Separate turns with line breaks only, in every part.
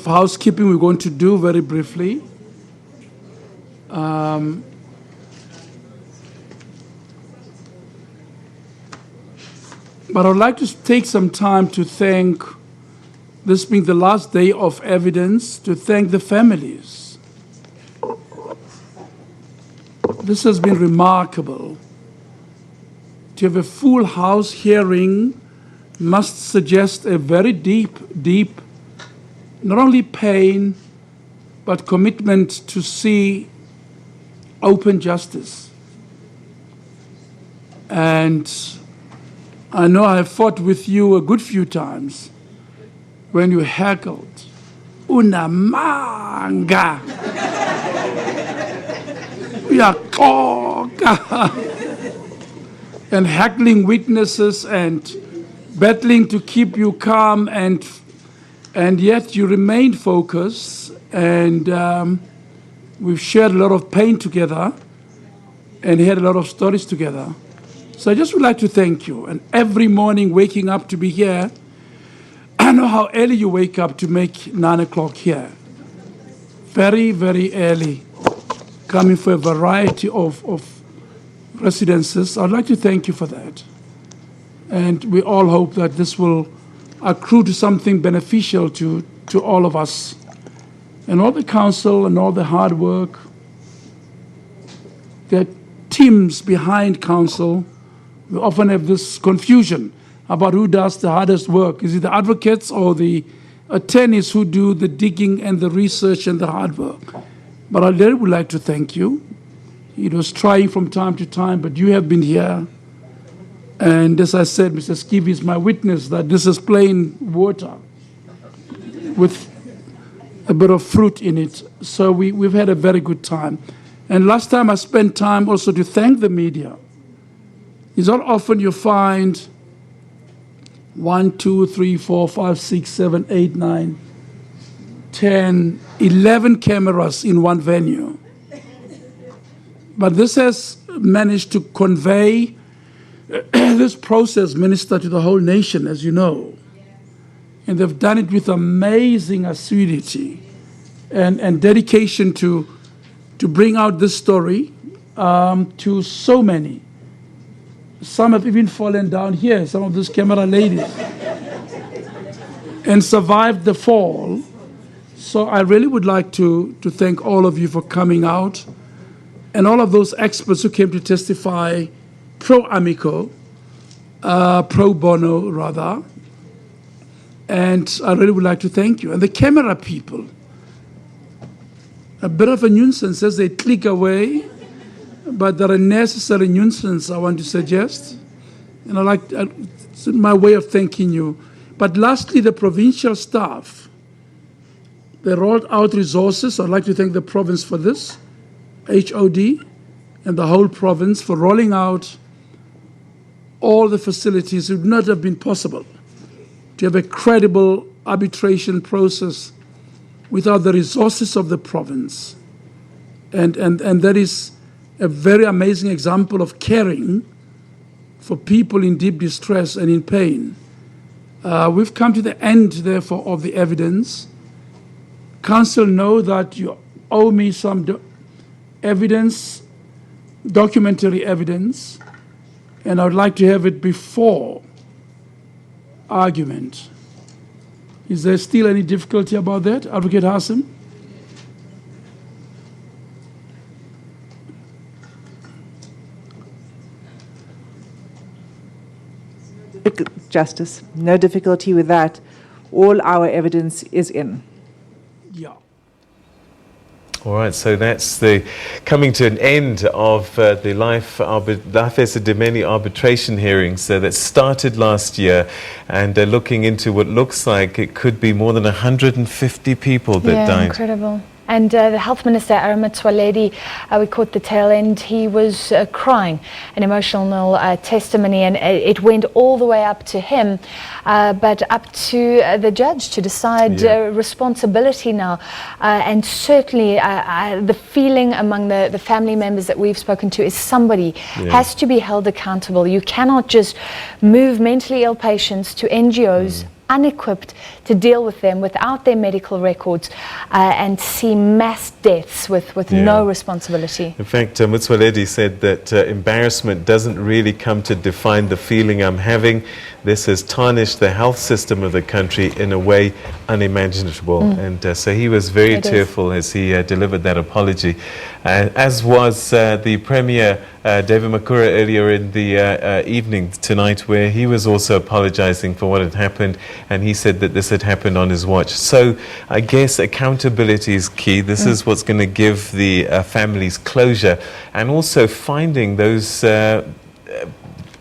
Housekeeping we're going to do very briefly. But I'd like to take some time to thank, this being the last day of evidence, to thank the families. This has been remarkable. To have a full house hearing must suggest a very deep, not only pain, but commitment to see open justice. And I know I have fought with you a good few times when you heckled, "Unamanga, uyaxoka," and heckling witnesses and battling to keep you calm, and yet you remained focused, and we've shared a lot of pain together and had a lot of stories together. So I just would like to thank you. And every morning waking up to be here, I know how early you wake up to make 9 o'clock here. Very, very early, coming for a variety of residences. I'd like to thank you for that. And we all hope that this will accrue to something beneficial to all of us. And all the counsel and all the hard work, the teams behind counsel. We often have this confusion about who does the hardest work. Is it the advocates or the attorneys who do the digging and the research and the hard work? But I really would like to thank you. It was trying from time to time, but you have been here. And as I said, Mr. Skivi is my witness that this is plain water with a bit of fruit in it. So we've had a very good time. And last time I spent time also to thank the media. It's not often you find 1, 2, 3, 4, 5, 6, 7, 8, 9, 10, 11 cameras in one venue. But this has managed to convey this process, Minister, to the whole nation, as you know. And they've done it with amazing assiduity and dedication to bring out this story to so many. Some have even fallen down here, some of these camera ladies, and survived the fall. So I really would like to thank all of you for coming out, and all of those experts who came to testify pro amico, pro bono rather. And I really would like to thank you. And the camera people, a bit of a nuisance as they click away, but they're a necessary nuisance, I want to suggest. And it's my way of thanking you. But lastly, the provincial staff, they rolled out resources. I'd like to thank the province for this, HOD, and the whole province for rolling out all the facilities. It would not have been possible to have a credible arbitration process without the resources of the province. And that is a very amazing example of caring for people in deep distress and in pain. We've come to the end, therefore, of the evidence. Counsel, know that you owe me some evidence, documentary evidence, and I would like to have it before argument. Is there still any difficulty about that, Advocate Hassan?
Justice, no difficulty with that. All our evidence is in.
Yeah.
All right, so that's the coming to an end of the Life Esidimeni Arbitration hearings that started last year, and looking into what looks like it could be more than 150 people that died.
Incredible. And the Health Minister, Aramat Swaledi, we caught the tail end. He was crying, an emotional testimony, and it went all the way up to him, but up to the judge to decide responsibility now. And certainly the feeling among the family members that we've spoken to is somebody has to be held accountable. You cannot just move mentally ill patients to NGOs unequipped to deal with them without their medical records and see mass deaths with no responsibility.
In fact, Motsoaledi said that embarrassment doesn't really come to define the feeling I'm having. This has tarnished the health system of the country in a way unimaginable. And so he was very tearful as he delivered that apology. As was the Premier, David Makura, earlier in the evening tonight, where he was also apologizing for what had happened, and he said that this had happened on his watch. So I guess accountability is key. This is what's going to give the families closure, and also finding those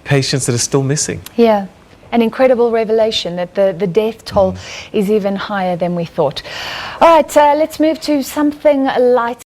patients that are still missing.
Yeah. An incredible revelation that the death toll is even higher than we thought. All right, let's move to something light.